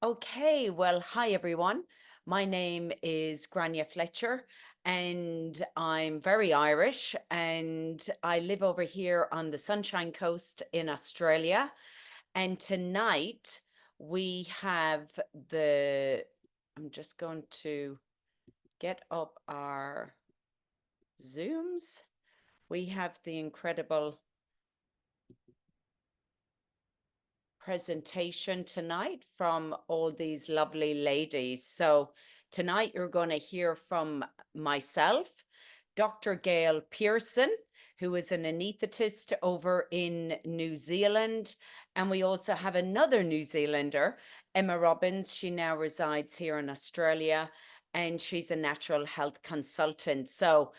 Okay, well, hi everyone. My name is Grania Fletcher, and I'm very Irish, and I live over here on the Sunshine Coast in Australia. And tonight we have I'm just going to get up our Zooms. We have the incredible presentation tonight from all these lovely ladies. So tonight you're going to hear from myself, Dr. Gail Pearson, who is an anaesthetist over in New Zealand. And we also have another New Zealander, Emma Robbins. She now resides here in Australia, and she's a natural health consultant. So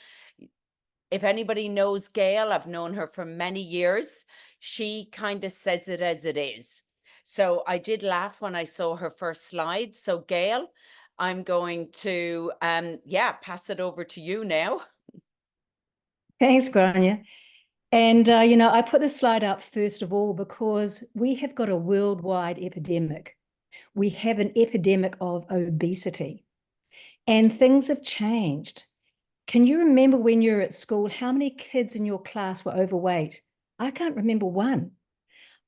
if anybody knows Gail, I've known her for many years. She kind of says it as it is. So I did laugh when I saw her first slide. So Gail, I'm going to pass it over to you now. Thanks, Grania. And, I put this slide up first of all because we have got a worldwide epidemic. We have an epidemic of obesity, and things have changed. Can you remember when you were at school, how many kids in your class were overweight? I can't remember one.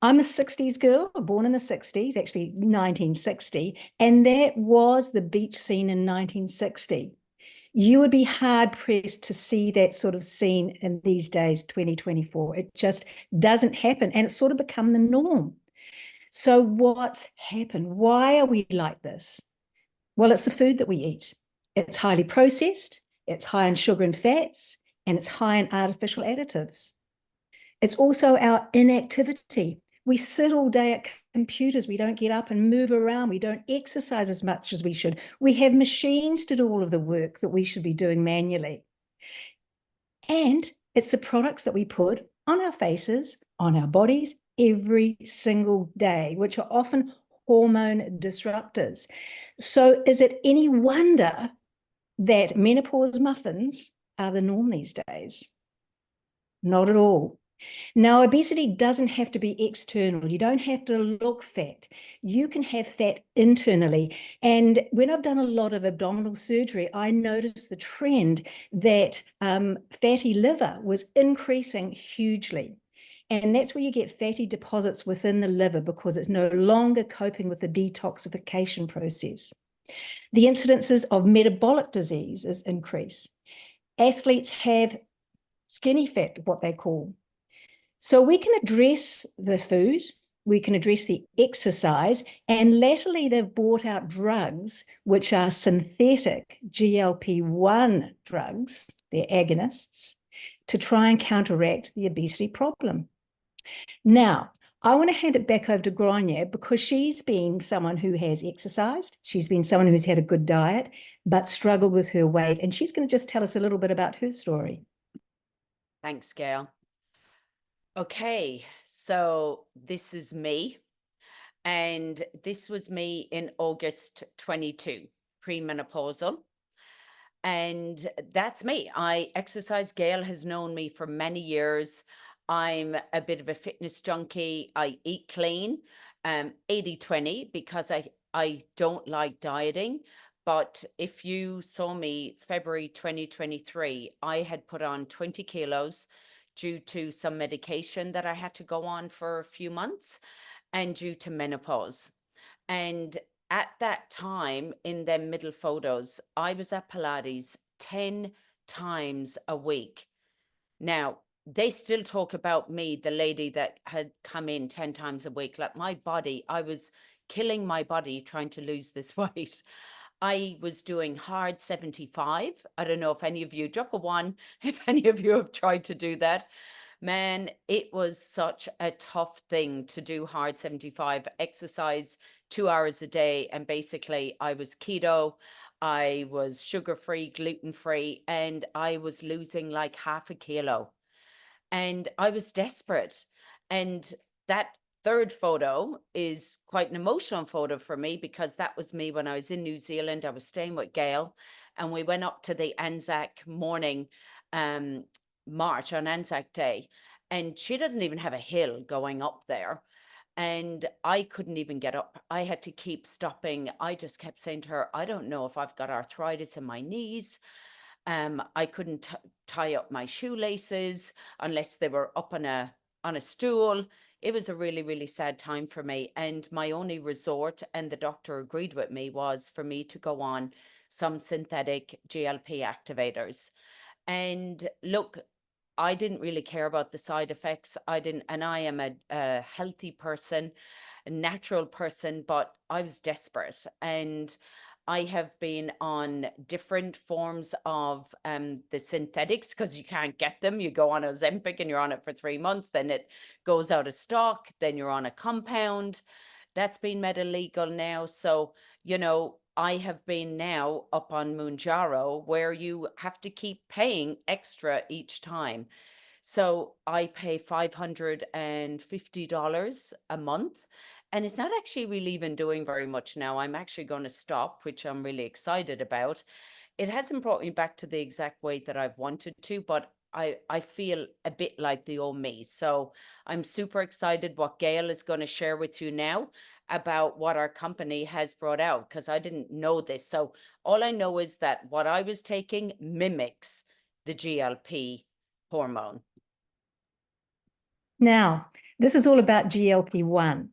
I'm a 60s girl, born in the 60s, actually 1960, and that was the beach scene in 1960. You would be hard pressed to see that sort of scene in these days, 2024. It just doesn't happen. And it's sort of become the norm. So what's happened? Why are we like this? Well, it's the food that we eat. It's highly processed, it's high in sugar and fats, and it's high in artificial additives. It's also our inactivity. We sit all day at computers. We don't get up and move around. We don't exercise as much as we should. We have machines to do all of the work that we should be doing manually. And it's the products that we put on our faces, on our bodies every single day, which are often hormone disruptors. So is it any wonder that menopause muffins are the norm these days? Not at all. Now, obesity doesn't have to be external. You don't have to look fat. You can have fat internally. And when I've done a lot of abdominal surgery, I noticed the trend that fatty liver was increasing hugely. And that's where you get fatty deposits within the liver because it's no longer coping with the detoxification process. The incidences of metabolic diseases increase. Athletes have skinny fat, what they call. So we can address the food, we can address the exercise, and latterly they've brought out drugs which are synthetic GLP1 drugs, they're agonists, to try and counteract the obesity problem. Now, I want to hand it back over to Grania because she's been someone who has exercised, she's been someone who's had a good diet, but struggled with her weight, and she's going to just tell us a little bit about her story. Thanks, Gail. Okay, so this is me. And this was me in August 22, premenopausal. And that's me. I exercise. Gail has known me for many years. I'm a bit of a fitness junkie. I eat clean, 80-20, because I don't like dieting. But if you saw me February 2023, I had put on 20 kilos due to some medication that I had to go on for a few months and due to menopause. And at that time, in them middle photos, I was at Pilates 10 times a week. Now, they still talk about me, the lady that had come in 10 times a week. Like my body, I was killing my body trying to lose this weight. I was doing hard 75. I don't know if any of you, drop a one, if any of you have tried to do that. Man, it was such a tough thing to do hard 75, exercise 2 hours a day. And basically, I was keto, I was sugar-free, gluten-free, and I was losing like half a kilo. And I was desperate. And that third photo is quite an emotional photo for me because that was me when I was in New Zealand. I was staying with Gail, and we went up to the Anzac morning march on Anzac Day, and she doesn't even have a hill going up there. And I couldn't even get up. I had to keep stopping. I just kept saying to her, I don't know if I've got arthritis in my knees. I couldn't tie up my shoelaces unless they were up on a stool. It was a really, really sad time for me. And my only resort, and the doctor agreed with me, was for me to go on some synthetic GLP activators. And look, I didn't really care about the side effects. And I am a healthy person, a natural person, but I was desperate. And I have been on different forms of the synthetics because you can't get them. You go on Ozempic and you're on it for 3 months, then it goes out of stock, then you're on a compound. That's been made illegal now. So, I have been now up on Mounjaro where you have to keep paying extra each time. So I pay $550 a month. And it's not actually really even doing very much now. I'm actually going to stop, which I'm really excited about. It hasn't brought me back to the exact weight that I've wanted to, but I feel a bit like the old me. So I'm super excited what Gail is going to share with you now about what our company has brought out, because I didn't know this. So all I know is that what I was taking mimics the GLP hormone. Now, this is all about GLP-1.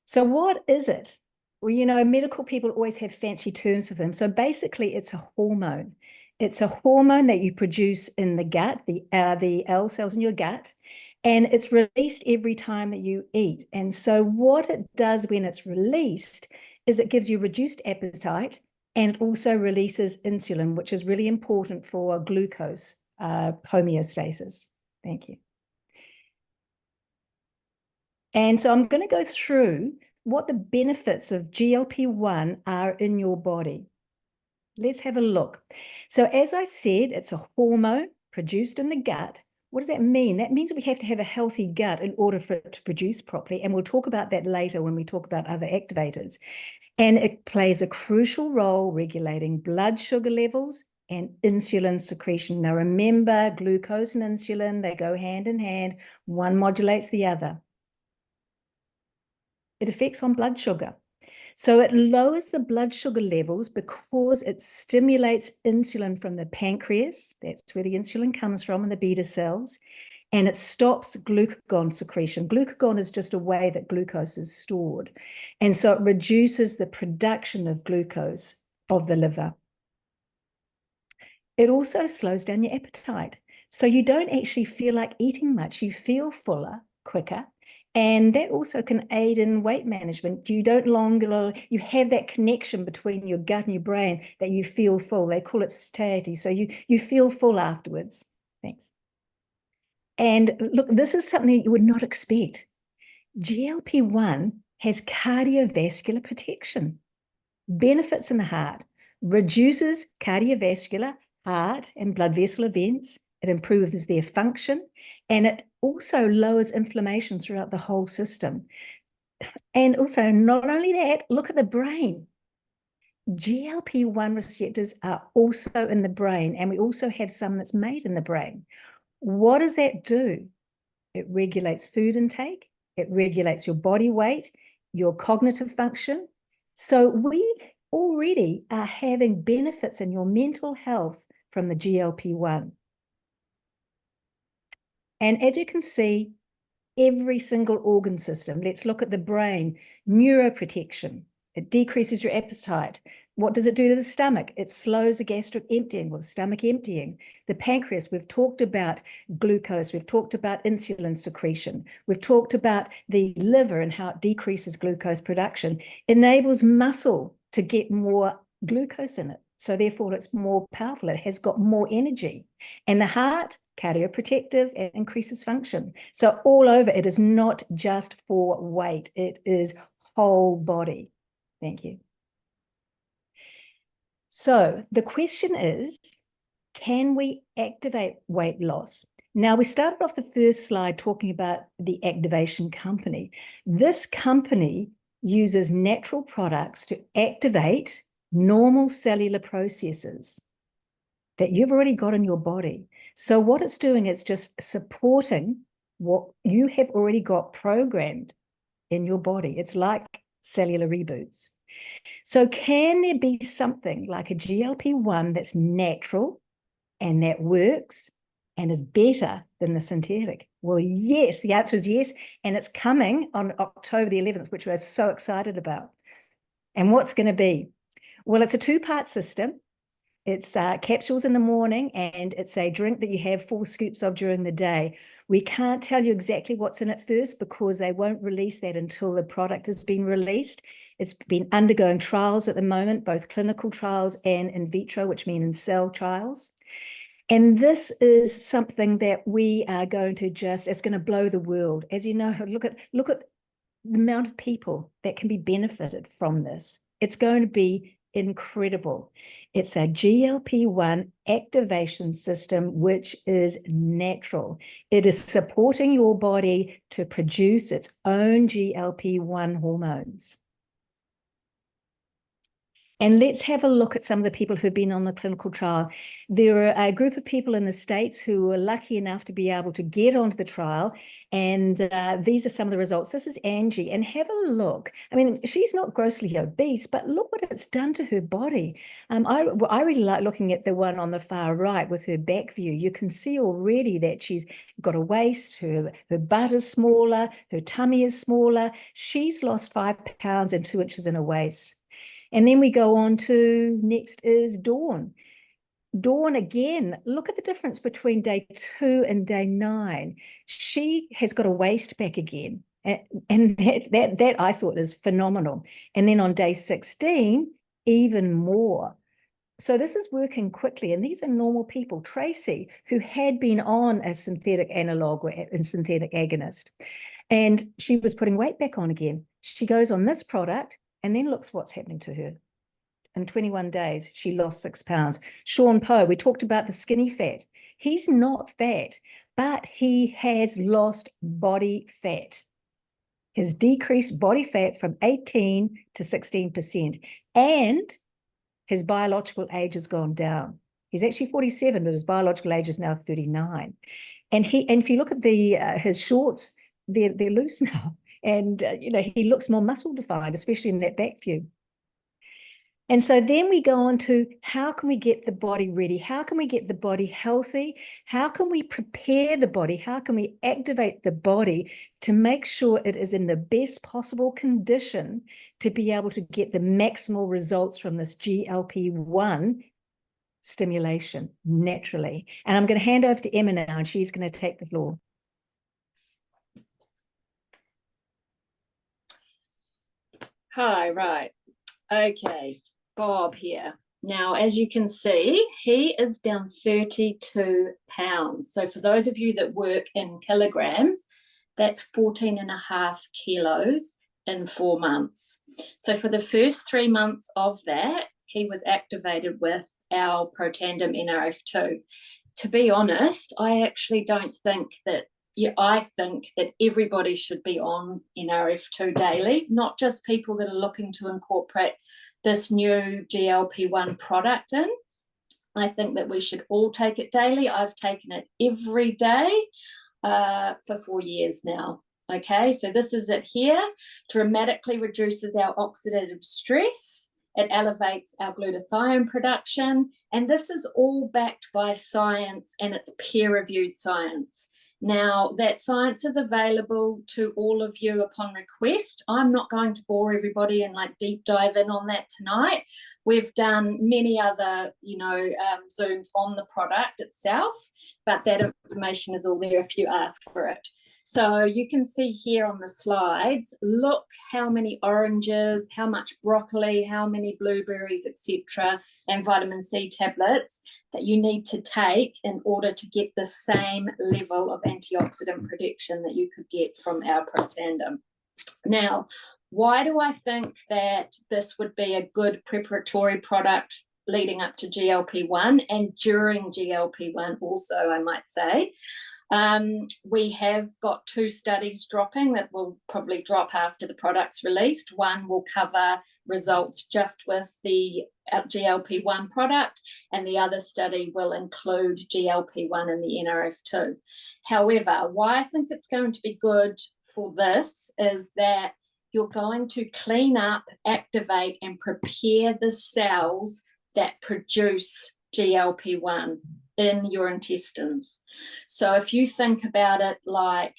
So what is it? Well, medical people always have fancy terms for them. So basically, it's a hormone. It's a hormone that you produce in the gut, the L cells in your gut, and it's released every time that you eat. And so what it does when it's released is it gives you reduced appetite and also releases insulin, which is really important for glucose homeostasis. Thank you. And so I'm going to go through what the benefits of GLP-1 are in your body. Let's have a look. So as I said, it's a hormone produced in the gut. What does that mean? That means we have to have a healthy gut in order for it to produce properly. And we'll talk about that later when we talk about other activators. And it plays a crucial role regulating blood sugar levels and insulin secretion. Now remember, glucose and insulin, they go hand in hand. One modulates the other. It affects on blood sugar. So it lowers the blood sugar levels because it stimulates insulin from the pancreas. That's where the insulin comes from in the beta cells. And it stops glucagon secretion. Glucagon is just a way that glucose is stored. And so it reduces the production of glucose of the liver. It also slows down your appetite. So you don't actually feel like eating much. You feel fuller quicker. And that also can aid in weight management. You have that connection between your gut and your brain that you feel full. They call it satiety. So you feel full afterwards. Thanks. And look, this is something you would not expect. GLP-1 has cardiovascular protection, benefits in the heart, reduces cardiovascular, heart, and blood vessel events. It improves their function, and it also lowers inflammation throughout the whole system. And also, not only that, look at the brain. GLP-1 receptors are also in the brain, and we also have some that's made in the brain. What does that do? It regulates food intake, it regulates your body weight, your cognitive function. So we already are having benefits in your mental health from the GLP-1. And as you can see, every single organ system, let's look at the brain, neuroprotection. It decreases your appetite. What does it do to the stomach? It slows the gastric emptying or the stomach emptying. The pancreas, we've talked about glucose. We've talked about insulin secretion. We've talked about the liver and how it decreases glucose production. Enables muscle to get more glucose in it. So therefore, it's more powerful. It has got more energy. And the heart, cardioprotective, it increases function. So all over, it is not just for weight. It is whole body. Thank you. So the question is, can we activate weight loss? Now, we started off the first slide talking about the activation company. This company uses natural products to activate normal cellular processes that you've already got in your body. So what it's doing is just supporting what you have already got programmed in your body. It's like cellular reboots. So can there be something like a GLP-1 that's natural and that works and is better than the synthetic? Well, yes, the answer is yes. And it's coming on October the 11th, which we're so excited about. And what's going to be? Well, it's a two-part system. It's capsules in the morning, and it's a drink that you have 4 scoops of during the day. We can't tell you exactly what's in it first because they won't release that until the product has been released. It's been undergoing trials at the moment, both clinical trials and in vitro, which mean in cell trials. And this is something that we are going to it's going to blow the world. As you know, look at the amount of people that can be benefited from this. It's going to be incredible. It's a GLP-1 activation system, which is natural. It is supporting your body to produce its own GLP-1 hormones. And let's have a look at some of the people who've been on the clinical trial. There are a group of people in the States who were lucky enough to be able to get onto the trial. And these are some of the results. This is Angie. And have a look. I mean, she's not grossly obese, but look what it's done to her body. I really like looking at the one on the far right with her back view. You can see already that she's got a waist, her butt is smaller, her tummy is smaller. She's lost 5 pounds and 2 inches in her waist. And then we go on to next is Dawn. Dawn, again, look at the difference between day 2 and day 9. She has got a waist back again. And that I thought is phenomenal. And then on day 16, even more. So this is working quickly. And these are normal people. Tracy, who had been on a synthetic analog and synthetic agonist, and she was putting weight back on again. She goes on this product, and then looks what's happening to her. In 21 days, she lost 6 pounds. Sean Poe, we talked about the skinny fat. He's not fat, but he has lost body fat. His decreased body fat from 18 to 16%. And his biological age has gone down. He's actually 47, but his biological age is now 39. And if you look at his shorts, they're loose now. And, he looks more muscle defined, especially in that back view. And so then we go on to how can we get the body ready? How can we get the body healthy? How can we prepare the body? How can we activate the body to make sure it is in the best possible condition to be able to get the maximal results from this GLP-1 stimulation naturally? And I'm going to hand over to Emma now, and she's going to take the floor. Hi, right. Okay, Bob here. Now, as you can see, he is down 32 pounds. So for those of you that work in kilograms, that's 14.5 kilos in 4 months. So for the first 3 months of that, he was activated with our Protandim NRF2. To be honest, I actually don't think that I think that everybody should be on NRF2 daily, not just people that are looking to incorporate this new GLP-1 product in. I think that we should all take it daily. I've taken it every day for 4 years now. Okay, so this is it here. Dramatically reduces our oxidative stress. It elevates our glutathione production. And this is all backed by science, and it's peer-reviewed science. Now, that science is available to all of you upon request. I'm not going to bore everybody and deep dive in on that tonight. We've done many other, Zooms on the product itself, but that information is all there if you ask for it. So you can see here on the slides, look how many oranges, how much broccoli, how many blueberries, etc., and vitamin C tablets that you need to take in order to get the same level of antioxidant protection that you could get from our Protandim. Now, why do I think that this would be a good preparatory product leading up to GLP-1 and during GLP-1 also, I might say? We have got 2 studies dropping that will probably drop after the product's released. One will cover results just with the GLP-1 product, and the other study will include GLP-1 and the NRF2. However, why I think it's going to be good for this is that you're going to clean up, activate, and prepare the cells that produce GLP-1 in your intestines. So if you think about it like,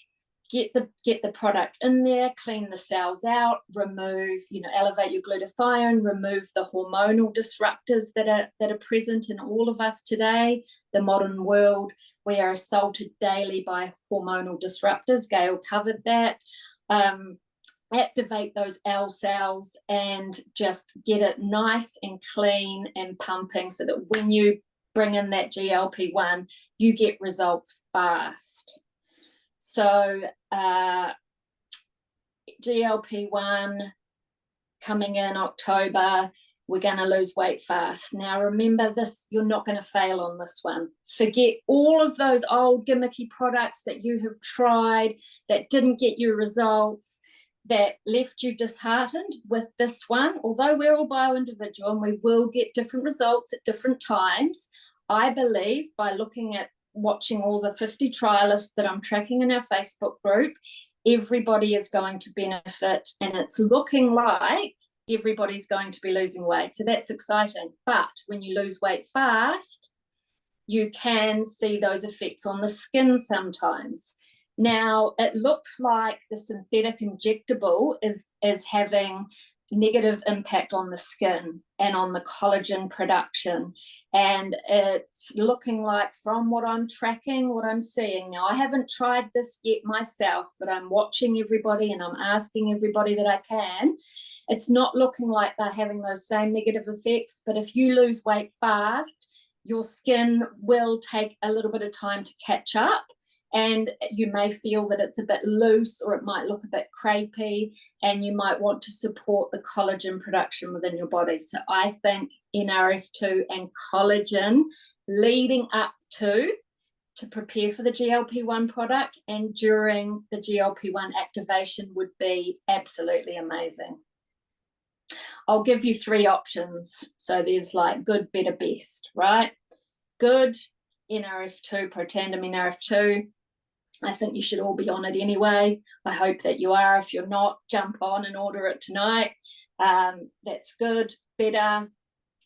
get the product in there, clean the cells out, remove, elevate your glutathione, remove the hormonal disruptors that are present in all of us today. The modern world, we are assaulted daily by hormonal disruptors. Gail covered that. Activate those L cells and just get it nice and clean and pumping so that when you bring in that GLP-1, you get results fast. So GLP-1 coming in October, we're going to lose weight fast. Now remember this, you're not going to fail on this one. Forget all of those old gimmicky products that you have tried that didn't get you results, that left you disheartened. With this one, although we're all bio-individual and we will get different results at different times, I believe by watching all the 50 trialists that I'm tracking in our Facebook group, everybody is going to benefit, and it's looking like everybody's going to be losing weight. So that's exciting. But when you lose weight fast, you can see those effects on the skin sometimes. Now, it looks like the synthetic injectable is having negative impact on the skin and on the collagen production. And it's looking like, from what I'm tracking, what I'm seeing now, I haven't tried this yet myself, but I'm watching everybody and I'm asking everybody that I can. It's not looking like they're having those same negative effects. But if you lose weight fast, your skin will take a little bit of time to catch up. And you may feel that it's a bit loose, or it might look a bit crepey, and you might want to support the collagen production within your body. So I think NRF2 and collagen leading up to prepare for the GLP-1 product and during the GLP-1 activation would be absolutely amazing. I'll give you 3 options. So there's like good, better, best, right? Good, NRF2, Protandim NRF2. I think you should all be on it anyway. I hope that you are. If you're not, jump on and order it tonight. That's good. Better,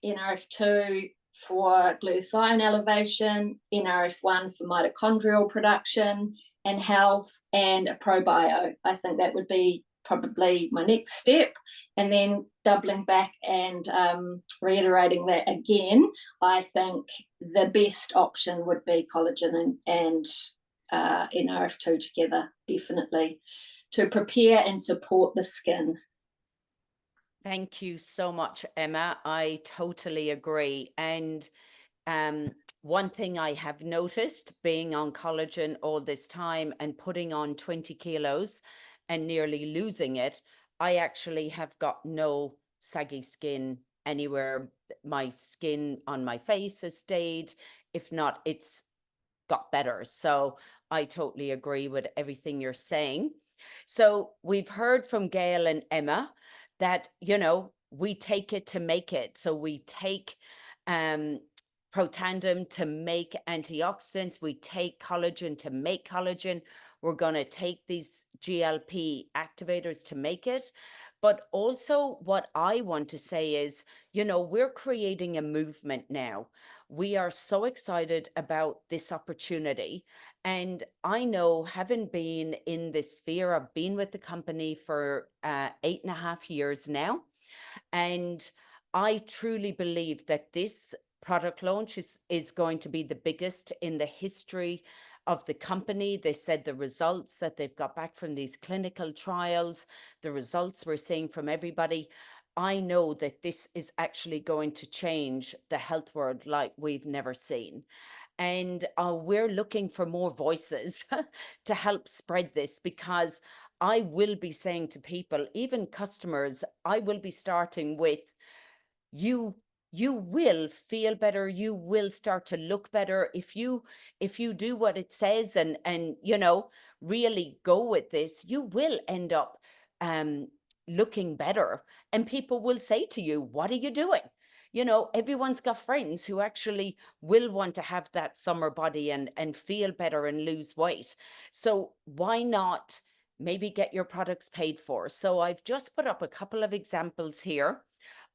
NRF2 for glutathione elevation, NRF1 for mitochondrial production and health, and a probio. I think that would be probably my next step. And then doubling back and reiterating that again, I think the best option would be collagen and NRF2 together, definitely, to prepare and support the skin. Thank you so much, Emma. I totally agree. And one thing I have noticed, being on collagen all this time and putting on 20 kilos and nearly losing it, I actually have got no saggy skin anywhere. My skin on my face has stayed. If not, it's got better. So I totally agree with everything you're saying. So we've heard from Gail and Emma that, we take it to make it. So we take Protandim to make antioxidants. We take collagen to make collagen. We're going to take these GLP activators to make it. But also what I want to say is, we're creating a movement now. We are so excited about this opportunity. And I know, having been in this sphere, I've been with the company for 8.5 years now. And I truly believe that this product launch is going to be the biggest in the history of the company. They said the results that they've got back from these clinical trials, the results we're seeing from everybody, I know that this is actually going to change the health world like we've never seen. And we're looking for more voices to help spread this, because I will be saying to people, even customers, I will be starting with, you will feel better. You will start to look better if you do what it says and really go with this. You will end up looking better, and people will say to you, what are you doing? Everyone's got friends who actually will want to have that summer body and feel better and lose weight. So why not maybe get your products paid for. So I've just put up a couple of examples here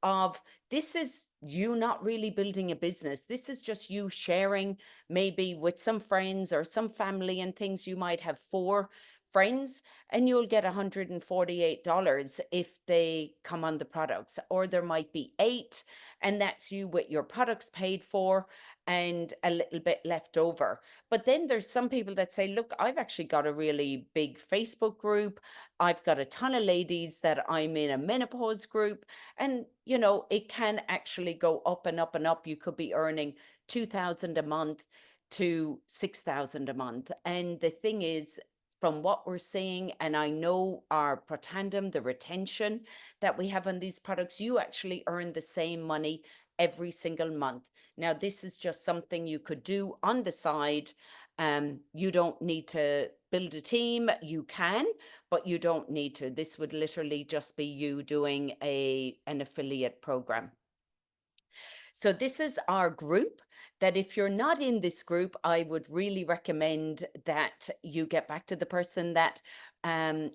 of this is you not really building a business. This is just you sharing maybe with some friends or some family and things. You might have 4 friends and you'll get $148 if they come on the products, or there might be 8 and that's you with your products paid for and a little bit left over. But then there's some people that say, look, I've actually got a really big Facebook group. I've got a ton of ladies that I'm in a menopause group. And, you know, it can actually go up and up and up. You could be earning 2,000 a month to 6,000 a month. And the thing is, from what we're seeing, and I know our Protandim, the retention that we have on these products, you actually earn the same money every single month. Now, this is just something you could do on the side. You don't need to build a team. You can, but you don't need to. This would literally just be you doing an affiliate program. So this is our group that if you're not in this group, I would really recommend that you get back to the person that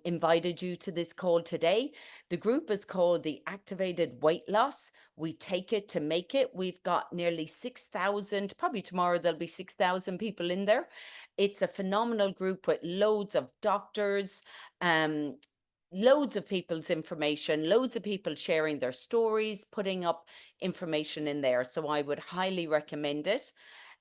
invited you to this call today. The group is called the Activated Weight Loss. We take it to make it. We've got nearly 6,000, probably tomorrow there'll be 6,000 people in there. It's a phenomenal group with loads of doctors, loads of people's information, loads of people sharing their stories, putting up information in there. So I would highly recommend it.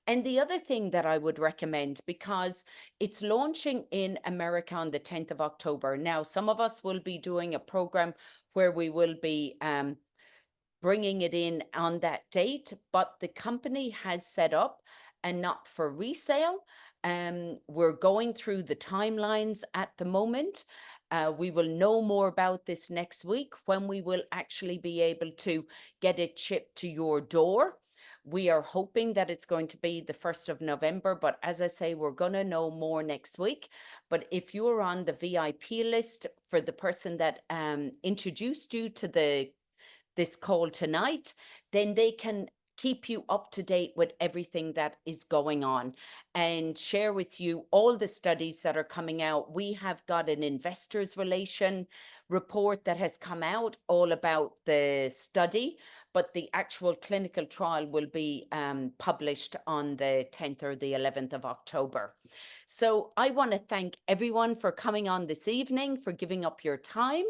And the other thing that I would recommend, because it's launching in America on the 10th of October. Now, some of us will be doing a program where we will be bringing it in on that date, but the company has set up a not for resale. We're going through the timelines at the moment. We will know more about this next week when we will actually be able to get it shipped to your door. We are hoping that it's going to be the 1st of November, but as I say, we're going to know more next week. But if you're on the VIP list for the person that introduced you to this call tonight, then they can keep you up to date with everything that is going on and share with you all the studies that are coming out. We have got an investors relation report that has come out all about the study, but the actual clinical trial will be published on the 10th or the 11th of October. So I want to thank everyone for coming on this evening, for giving up your time.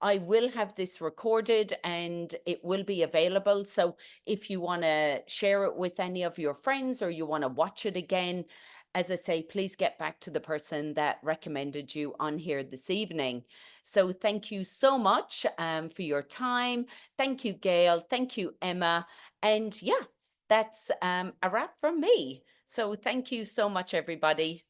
I will have this recorded and it will be available. So if you want to share it with any of your friends or you want to watch it again, as I say, please get back to the person that recommended you on here this evening. So thank you so much for your time. Thank you, Gail. Thank you, Emma. And yeah, that's a wrap from me. So thank you so much, everybody.